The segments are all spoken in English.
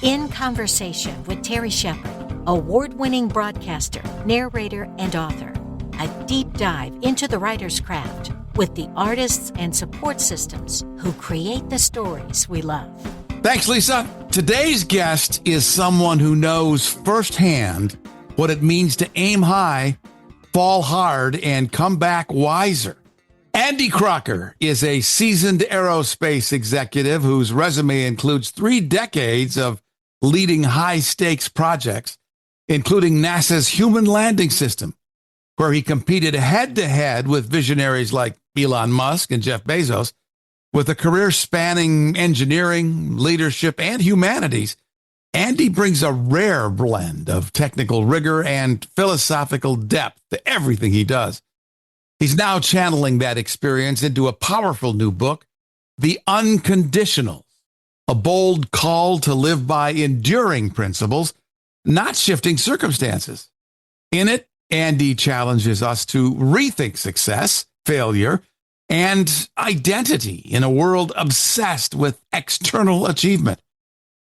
In Conversation with Terry Shepard, award-winning broadcaster, narrator, and author. A deep dive into the writer's craft with the artists and support systems who create the stories we love. Thanks, Lisa. Today's guest is someone who knows firsthand what it means to aim high, fall hard, and come back wiser. Andy Crocker is a seasoned aerospace executive whose resume includes 3 decades of leading high-stakes projects, including NASA's Human Landing System, where he competed head-to-head with visionaries like Elon Musk and Jeff Bezos. With a career spanning engineering, leadership, and humanities, Andy brings a rare blend of technical rigor and philosophical depth to everything he does. He's now channeling that experience into a powerful new book, The Unconditionals, a bold call to live by enduring principles, not shifting circumstances. In it, Andy challenges us to rethink success, failure, and identity in a world obsessed with external achievement.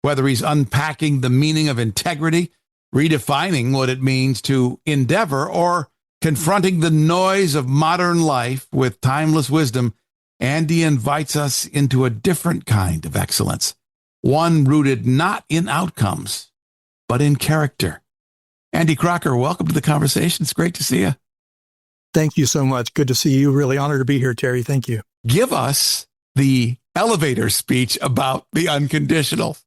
Whether he's unpacking the meaning of integrity, redefining what it means to endeavor, or confronting the noise of modern life with timeless wisdom, Andy invites us into a different kind of excellence, one rooted not in outcomes, but in character. Andy Crocker, welcome to the conversation. It's great to see you. Thank you so much. Good to see you. Really honored to be here, Terry. Thank you. Give us the elevator speech about the Unconditionals.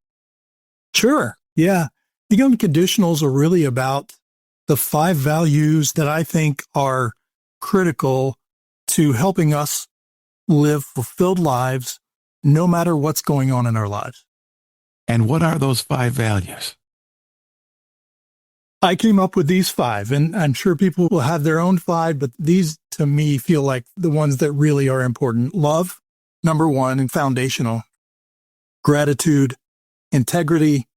Sure. Yeah. The Unconditionals are really about the 5 values that I think are critical to helping us live fulfilled lives, no matter what's going on in our lives. And what are those 5 values? I came up with these 5, and I'm sure people will have their own 5, but these to me feel like the ones that really are important. Love, number 1 and foundational. Gratitude, integrity,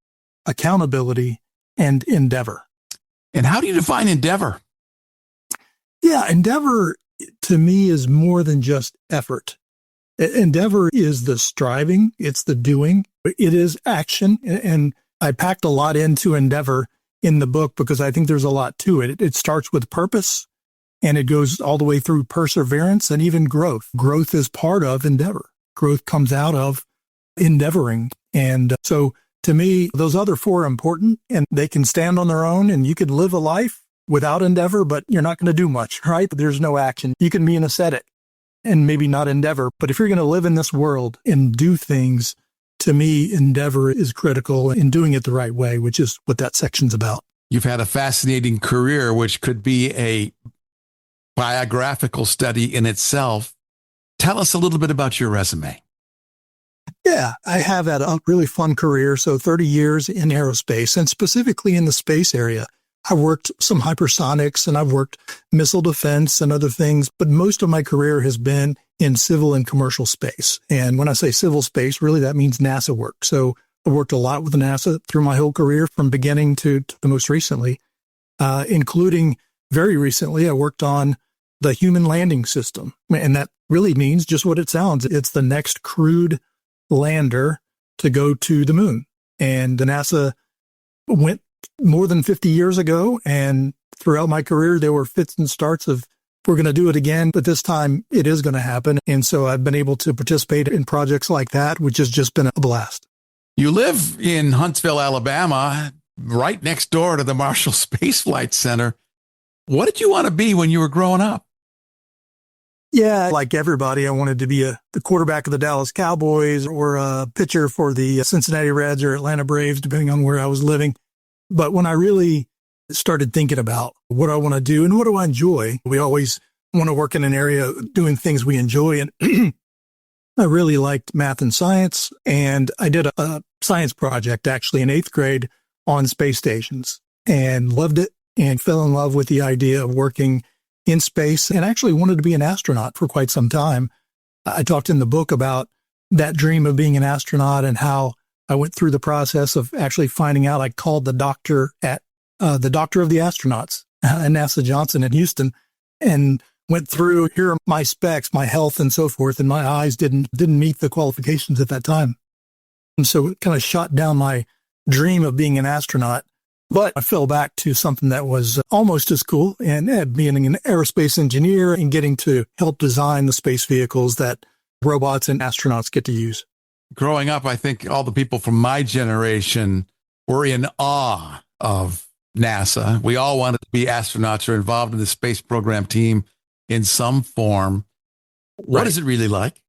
accountability, and endeavor. And how do you define endeavor? Yeah, endeavor to me is more than just effort. Endeavor is the striving, it's the doing, it is action. And I packed a lot into endeavor in the book because I think there's a lot to it. It starts with purpose and it goes all the way through perseverance and even growth. Growth is part of endeavor. Growth comes out of endeavoring. And so to me, those other 4 are important and they can stand on their own, and you could live a life without endeavor, but you're not going to do much, right? There's no action. You can be an ascetic and maybe not endeavor, but if you're going to live in this world and do things, to me, endeavor is critical in doing it the right way, which is what that section's about. You've had a fascinating career, which could be a biographical study in itself. Tell us a little bit about your resume. Yeah, I have had a really fun career. So 30 years in aerospace, and specifically in the space area. I worked some hypersonics and I've worked missile defense and other things, but most of my career has been in civil and commercial space. And when I say civil space, really that means NASA work. So I worked a lot with NASA through my whole career from beginning to the most recently, including very recently, I worked on the Human Landing System. And that really means just what it sounds. It's the next crewed lander to go to the moon. And NASA went more than 50 years ago. And throughout my career, there were fits and starts of, we're going to do it again, but this time it is going to happen. And so I've been able to participate in projects like that, which has just been a blast. You live in Huntsville, Alabama, right next door to the Marshall Space Flight Center. What did you want to be when you were growing up? Yeah, like everybody, I wanted to be the quarterback of the Dallas Cowboys or a pitcher for the Cincinnati Reds or Atlanta Braves, depending on where I was living. But when I really started thinking about what I want to do and what do I enjoy, we always want to work in an area doing things we enjoy. And I really liked math and science. And I did a science project actually in 8th grade on space stations and loved it and fell in love with the idea of working in space and actually wanted to be an astronaut for quite some time. I talked in the book about that dream of being an astronaut and how I went through the process of actually finding out. I called the doctor at the doctor of the astronauts at NASA Johnson in Houston and went through, here are my specs, my health and so forth. And my eyes didn't meet the qualifications at that time. And so it kind of shot down my dream of being an astronaut. But I fell back to something that was almost as cool, and being an aerospace engineer and getting to help design the space vehicles that robots and astronauts get to use. Growing up, I think all the people from my generation were in awe of NASA. We all wanted to be astronauts or involved in the space program team in some form. What is it really like?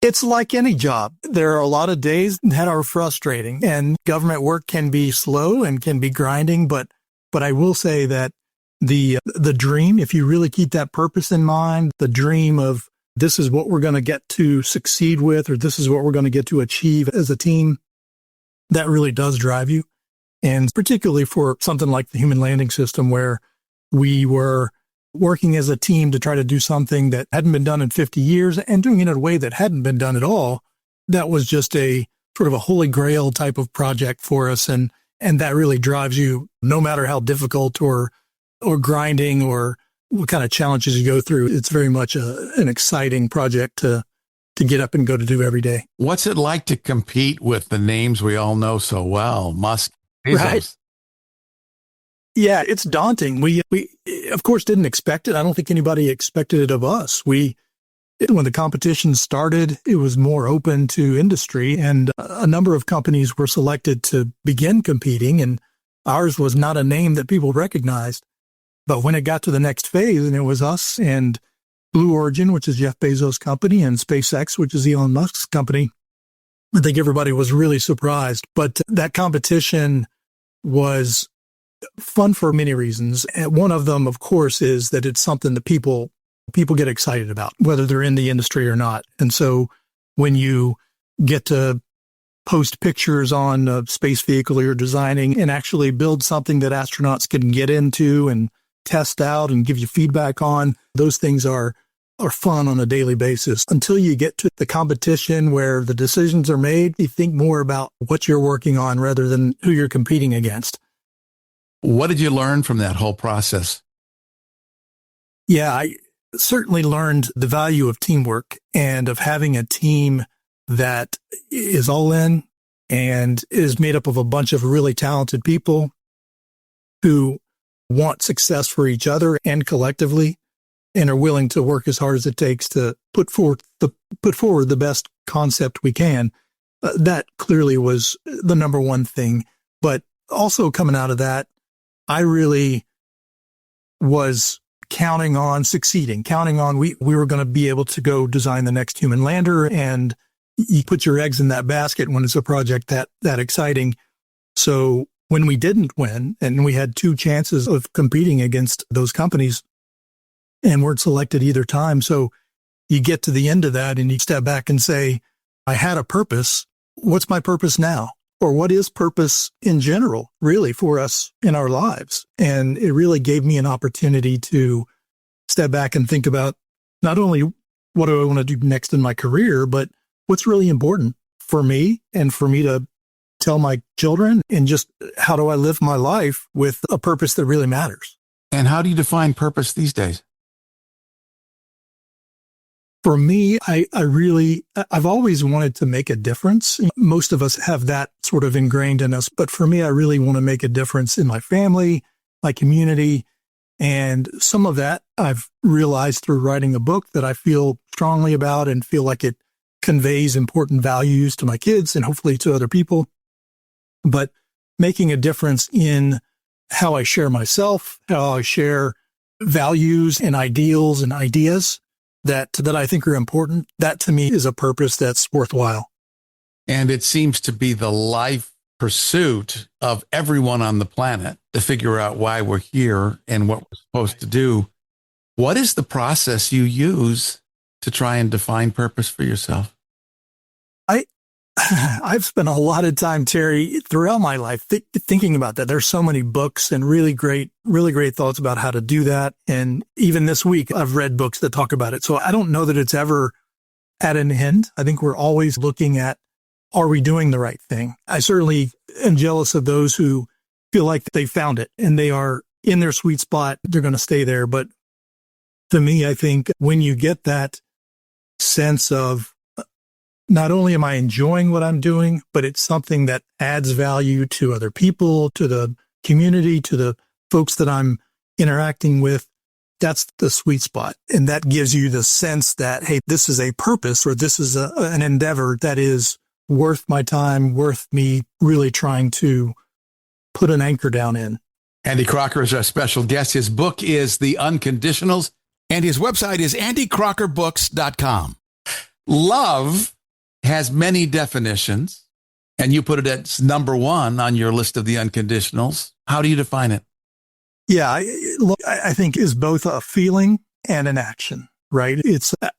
It's like any job. There are a lot of days that are frustrating, and government work can be slow and can be grinding. But I will say that the dream, if you really keep that purpose in mind, the dream of this is what we're going to get to succeed with, or this is what we're going to get to achieve as a team, that really does drive you. And particularly for something like the human landing system, where we were working as a team to try to do something that hadn't been done in 50 years and doing it in a way that hadn't been done at all. That was just a sort of a holy grail type of project for us. And that really drives you, no matter how difficult or grinding or what kind of challenges you go through. It's very much an exciting project to get up and go to do every day. What's it like to compete with the names we all know so well? Musk, Bezos. Right. Yeah, it's daunting. We of course didn't expect it. I don't think anybody expected it of us. When the competition started, it was more open to industry, and a number of companies were selected to begin competing, and ours was not a name that people recognized. But when it got to the next phase, and it was us and Blue Origin, which is Jeff Bezos' company, and SpaceX, which is Elon Musk's company, I think everybody was really surprised. But that competition was fun for many reasons. And one of them, of course, is that it's something that people get excited about, whether they're in the industry or not. And so when you get to post pictures on a space vehicle you're designing and actually build something that astronauts can get into and test out and give you feedback on, those things are fun on a daily basis. Until you get to the competition where the decisions are made, you think more about what you're working on rather than who you're competing against. What did you learn from that whole process? Yeah, I certainly learned the value of teamwork and of having a team that is all in and is made up of a bunch of really talented people who want success for each other and collectively, and are willing to work as hard as it takes to put forward the best concept we can. That clearly was the number one thing. But also coming out of that, I really was counting on succeeding, counting on we were going to be able to go design the next human lander, and you put your eggs in that basket when it's a project that exciting. So when we didn't win, and we had two chances of competing against those companies and weren't selected either time. So you get to the end of that and you step back and say, I had a purpose. What's my purpose now? Or what is purpose in general, really, for us in our lives? And it really gave me an opportunity to step back and think about not only what do I want to do next in my career, but what's really important for me and for me to tell my children, and just how do I live my life with a purpose that really matters. And how do you define purpose these days? For me, I've always wanted to make a difference. Most of us have that sort of ingrained in us. But for me, I really want to make a difference in my family, my community. And some of that I've realized through writing a book that I feel strongly about and feel like it conveys important values to my kids and hopefully to other people. But making a difference in how I share myself, how I share values and ideals and ideas that I think are important, that to me is a purpose that's worthwhile. And it seems to be the life pursuit of everyone on the planet to figure out why we're here and what we're supposed to do. What is the process you use to try and define purpose for yourself? I've spent a lot of time, Terry, throughout my life thinking about that. There's so many books and really great thoughts about how to do that. And even this week, I've read books that talk about it. So I don't know that it's ever at an end. I think we're always looking at, are we doing the right thing? I certainly am jealous of those who feel like they found it and they are in their sweet spot. They're going to stay there. But to me, I think when you get that sense of not only am I enjoying what I'm doing, but it's something that adds value to other people, to the community, to the folks that I'm interacting with. That's the sweet spot. And that gives you the sense that, hey, this is a purpose, or this is an endeavor that is worth my time, worth me really trying to put an anchor down in. Andy Crocker is our special guest. His book is The Unconditionals, and his website is andycrockerbooks.com. Love has many definitions, and you put it as number one on your list of the unconditionals. How do you define it? Yeah, I think is both a feeling and an action, right?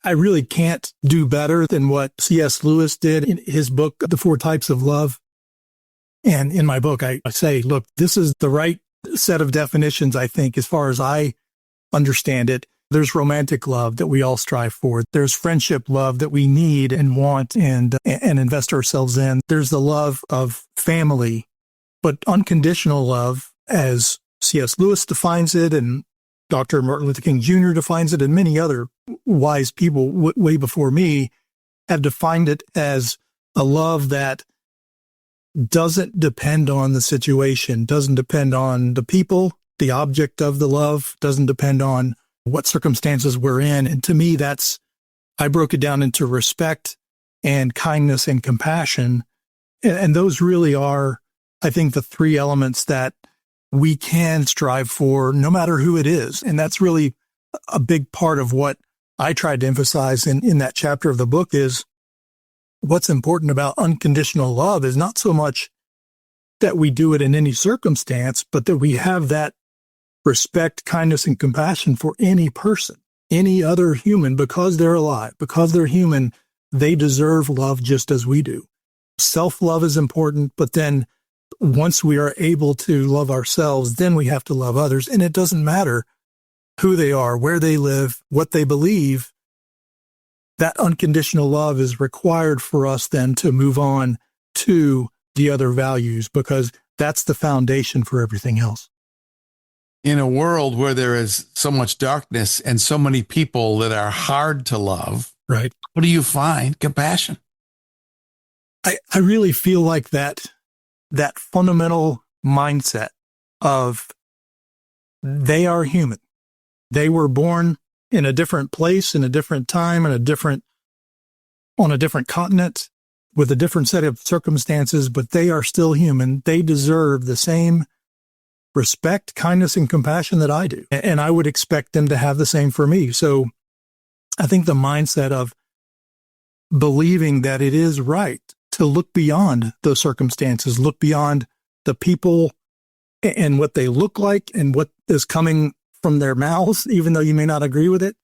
I really can't do better than what C.S. Lewis did in his book, The Four Types of Love. And in my book, I say, look, this is the right set of definitions, I think, as far as I understand it. There's romantic love that we all strive for. There's friendship love that we need and want and invest ourselves in. There's the love of family, but unconditional love, as C.S. Lewis defines it, and Dr. Martin Luther King Jr. defines it, and many other wise people way before me have defined it as a love that doesn't depend on the situation, doesn't depend on the people, the object of the love, doesn't depend on what circumstances we're in. And to me, I broke it down into respect and kindness and compassion. And those really are, I think, the three elements that we can strive for no matter who it is. And that's really a big part of what I tried to emphasize in that chapter of the book is what's important about unconditional love is not so much that we do it in any circumstance, but that we have that respect, kindness, and compassion for any person, any other human, because they're alive, because they're human, they deserve love just as we do. Self-love is important, but then once we are able to love ourselves, then we have to love others. And it doesn't matter who they are, where they live, what they believe. That unconditional love is required for us then to move on to the other values, because that's the foundation for everything else. In a world where there is so much darkness and so many people that are hard to love, right? What do you find? Compassion. I really feel like that fundamental mindset of they are human. They were born in a different place, in a different time, on a different continent, with a different set of circumstances, but they are still human. They deserve the same respect, kindness, and compassion that I do. And I would expect them to have the same for me. So I think the mindset of believing that it is right to look beyond those circumstances, look beyond the people and what they look like and what is coming from their mouths, even though you may not agree with it,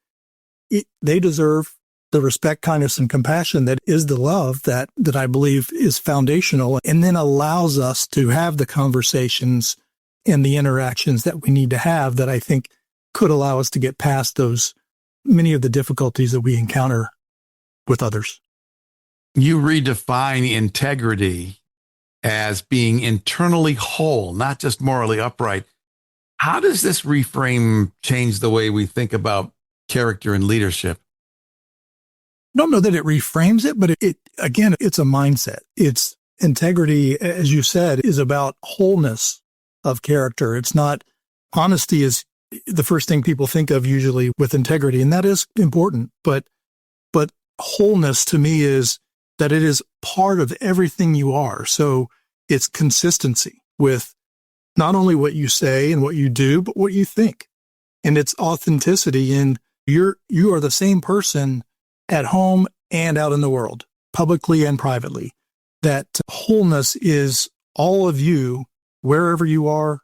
they deserve the respect, kindness, and compassion that is the love that I believe is foundational and then allows us to have the conversations and the interactions that we need to have that I think could allow us to get past many of the difficulties that we encounter with others. You redefine integrity as being internally whole, not just morally upright. How does this reframe change the way we think about character and leadership? I don't know that it reframes it, but it's a mindset. It's integrity, as you said, is about wholeness of character. It's not, honesty is the first thing people think of usually with integrity, and that is important. But wholeness to me is that it is part of everything you are. So it's consistency with not only what you say and what you do, but what you think. And it's authenticity in you are the same person at home and out in the world, publicly and privately. That wholeness is all of you, wherever you are,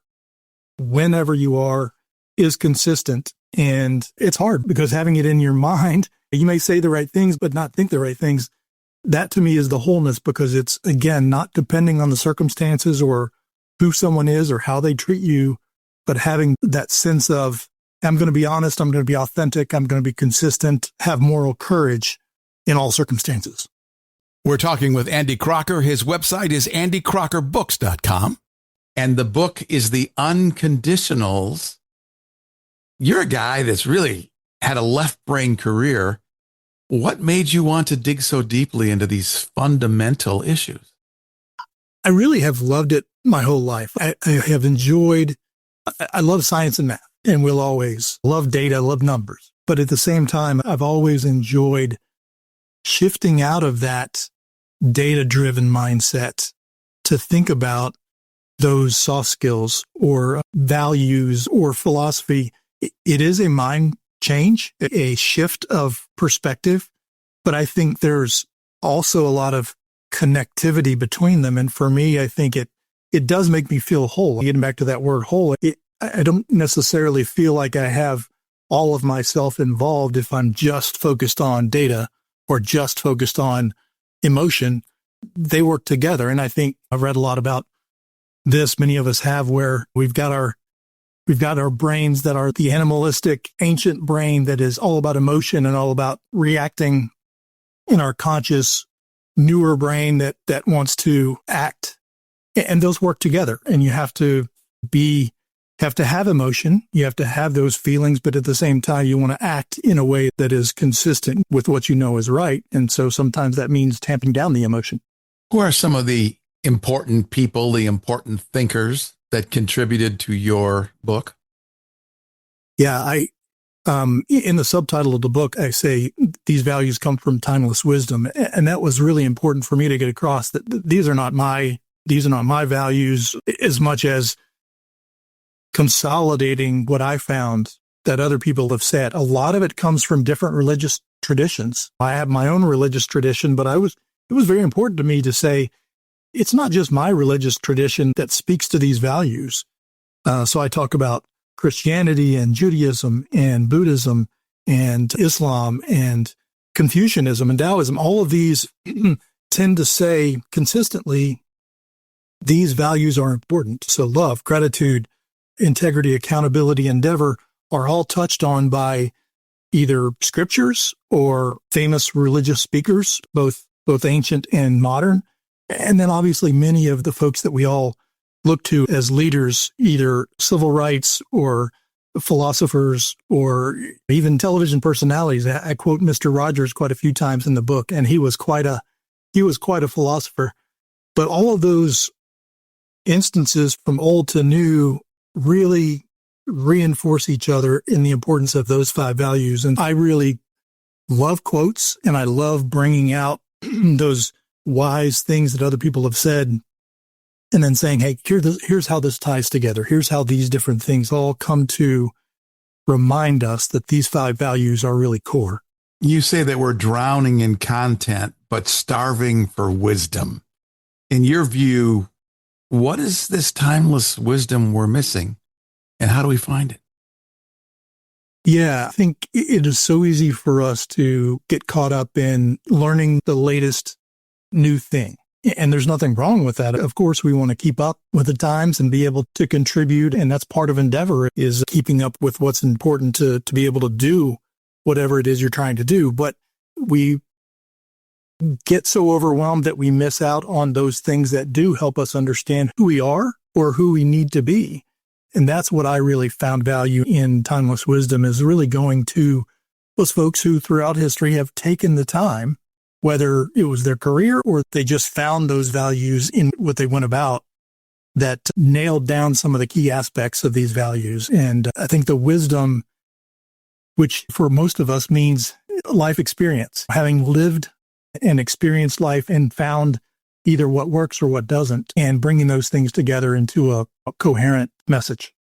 whenever you are, is consistent. And it's hard because having it in your mind, you may say the right things, but not think the right things. That to me is the wholeness, because it's, again, not depending on the circumstances or who someone is or how they treat you, but having that sense of, I'm going to be honest, I'm going to be authentic, I'm going to be consistent, have moral courage in all circumstances. We're talking with Andy Crocker. His website is andycrockerbooks.com. And the book is The Unconditionals. You're a guy that's really had a left brain career. What made you want to dig so deeply into these fundamental issues? I really have loved it my whole life. I have enjoyed, I love science and math, and will always love data, love numbers. But at the same time, I've always enjoyed shifting out of that data-driven mindset to think about those soft skills or values or philosophy. It is a mind change, a shift of perspective, but I think there's also a lot of connectivity between them. And for me, I think it does make me feel whole. Getting back to that word whole, I don't necessarily feel like I have all of myself involved if I'm just focused on data or just focused on emotion. They work together. And I think I've read a lot about this. Many of us have, where we've got our brains that are the animalistic ancient brain that is all about emotion and all about reacting, in our conscious newer brain that wants to act. And those work together. And you have to have emotion. You have to have those feelings, but at the same time, you want to act in a way that is consistent with what you know is right. And so sometimes that means tamping down the emotion. Who are some of the important people, the important thinkers that contributed to your book? Yeah, in the subtitle of the book, I say these values come from timeless wisdom. And that was really important for me to get across, that these are not my values, as much as consolidating what I found that other people have said. A lot of it comes from different religious traditions. I have my own religious tradition, but it was very important to me to say, it's not just my religious tradition that speaks to these values. So I talk about Christianity and Judaism and Buddhism and Islam and Confucianism and Taoism. All of these tend to say consistently, these values are important. So love, gratitude, integrity, accountability, endeavor are all touched on by either scriptures or famous religious speakers, both ancient and modern. And then obviously many of the folks that we all look to as leaders, either civil rights or philosophers or even television personalities. I quote Mr. Rogers quite a few times in the book, and he was quite a philosopher. But all of those instances from old to new really reinforce each other in the importance of those 5 values. And I really love quotes, and I love bringing out those wise things that other people have said, and then saying, hey, here's how this ties together. Here's how these different things all come to remind us that these 5 values are really core. You say that we're drowning in content, but starving for wisdom. In your view, what is this timeless wisdom we're missing, and how do we find it? Yeah, I think it is so easy for us to get caught up in learning the latest new thing. And there's nothing wrong with that. Of course, we want to keep up with the times and be able to contribute. And that's part of endeavor, is keeping up with what's important to be able to do whatever it is you're trying to do. But we get so overwhelmed that we miss out on those things that do help us understand who we are or who we need to be. And that's what I really found value in Timeless Wisdom, is really going to those folks who throughout history have taken the time, whether it was their career or they just found those values in what they went about, that nailed down some of the key aspects of these values. And I think the wisdom, which for most of us means life experience, having lived and experienced life and found either what works or what doesn't, and bringing those things together into a coherent message.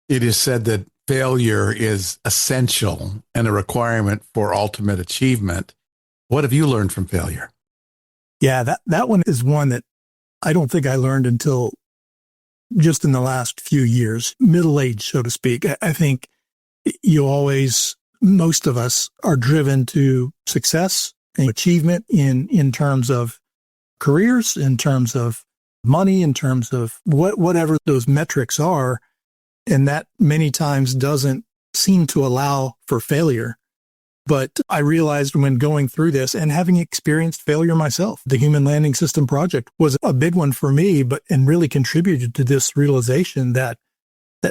It is said that failure is essential and a requirement for ultimate achievement. What have you learned from failure? Yeah, that one is one that I don't think I learned until just in the last few years, middle age, so to speak. I think most of us are driven to success and achievement in terms of careers, in terms of money, in terms of whatever those metrics are. And that many times doesn't seem to allow for failure. But I realized when going through this and having experienced failure myself, the Human Landing System project was a big one for me, and really contributed to this realization that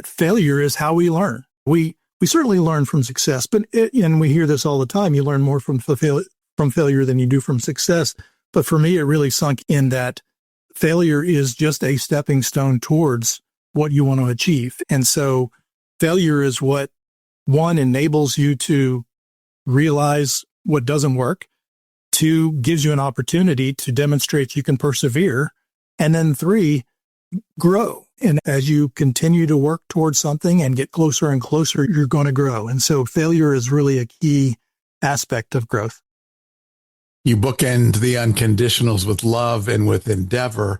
failure is how we learn. We we certainly learn from success, but and we hear this all the time. You learn more from failure than you do from success. But for me, it really sunk in that failure is just a stepping stone towards what you want to achieve. And so failure is what, one, enables you to realize what doesn't work. Two, gives you an opportunity to demonstrate you can persevere. And then three, grow. And as you continue to work towards something and get closer and closer, you're going to grow. And so failure is really a key aspect of growth. You bookend the unconditionals with love and with endeavor.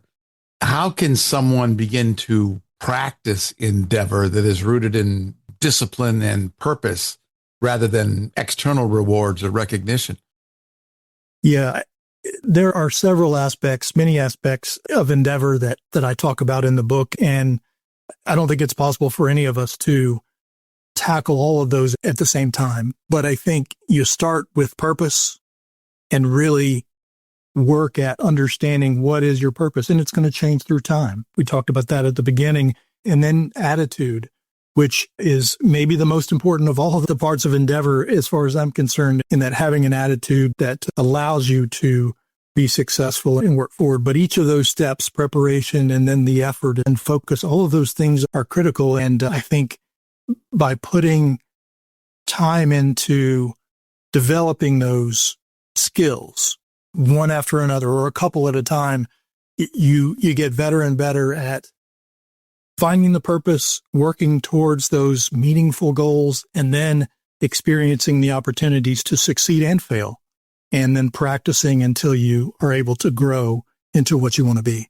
How can someone begin to practice endeavor that is rooted in discipline and purpose rather than external rewards or recognition? Yeah, there are several aspects, many aspects of endeavor that I talk about in the book. And I don't think it's possible for any of us to tackle all of those at the same time. But I think you start with purpose and really work at understanding what is your purpose. And it's going to change through time. We talked about that at the beginning. And then attitude, which is maybe the most important of all of the parts of endeavor, as far as I'm concerned, in that having an attitude that allows you to be successful and work forward. But each of those steps, preparation and then the effort and focus, all of those things are critical. And I think by putting time into developing those skills, one after another or a couple at a time, you get better and better at finding the purpose, working towards those meaningful goals, and then experiencing the opportunities to succeed and fail, and then practicing until you are able to grow into what you want to be.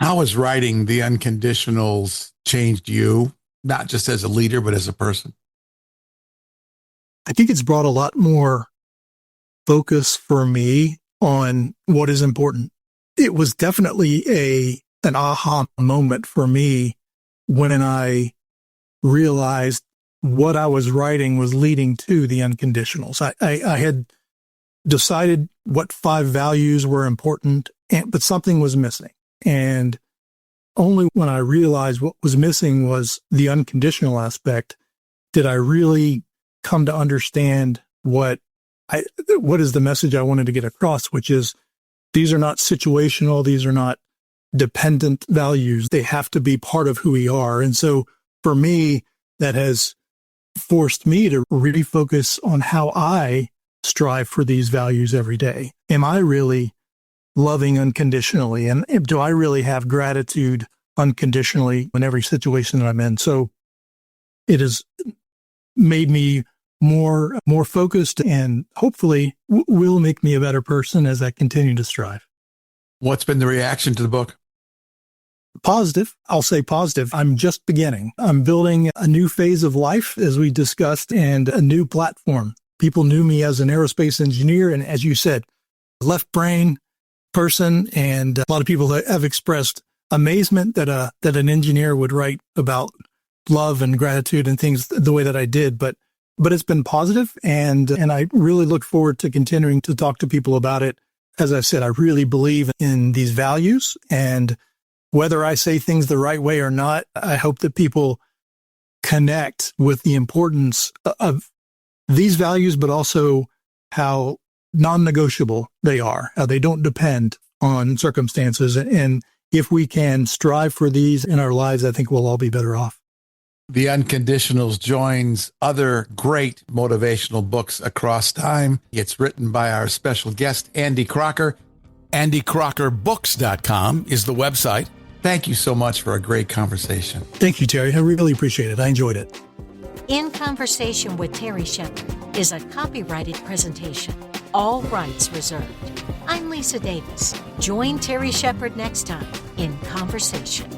How has writing The Unconditionals changed you, not just as a leader, but as a person? I think it's brought a lot more focus for me on what is important. It was definitely an aha moment for me when I realized what I was writing was leading to the unconditionals. I had decided what 5 values were important, but something was missing. And only when I realized what was missing was the unconditional aspect did I really come to understand what is the message I wanted to get across, which is these are not situational, these are not dependent values. They have to be part of who we are. And so for me, that has forced me to really focus on how I strive for these values every day. Am I really loving unconditionally? And do I really have gratitude unconditionally in every situation that I'm in? So it has made me more focused and hopefully will make me a better person as I continue to strive. What's been the reaction to the book? Positive. I'll say positive. I'm just beginning. I'm building a new phase of life, as we discussed, and a new platform. People knew me as an aerospace engineer, and as you said, left brain person, and a lot of people have expressed amazement that an engineer would write about love and gratitude and things the way that I did. But it's been positive, and I really look forward to continuing to talk to people about it. As I said, I really believe in these values, and whether I say things the right way or not, I hope that people connect with the importance of these values, but also how non-negotiable they are, how they don't depend on circumstances. And if we can strive for these in our lives, I think we'll all be better off. The Unconditionals joins other great motivational books across time. It's written by our special guest, Andy Crocker. AndyCrockerBooks.com is the website. Thank you so much for a great conversation. Thank you, Terry. I really appreciate it. I enjoyed it. In Conversation with Terry Shepard is a copyrighted presentation. All rights reserved. I'm Lisa Davis. Join Terry Shepard next time in Conversation.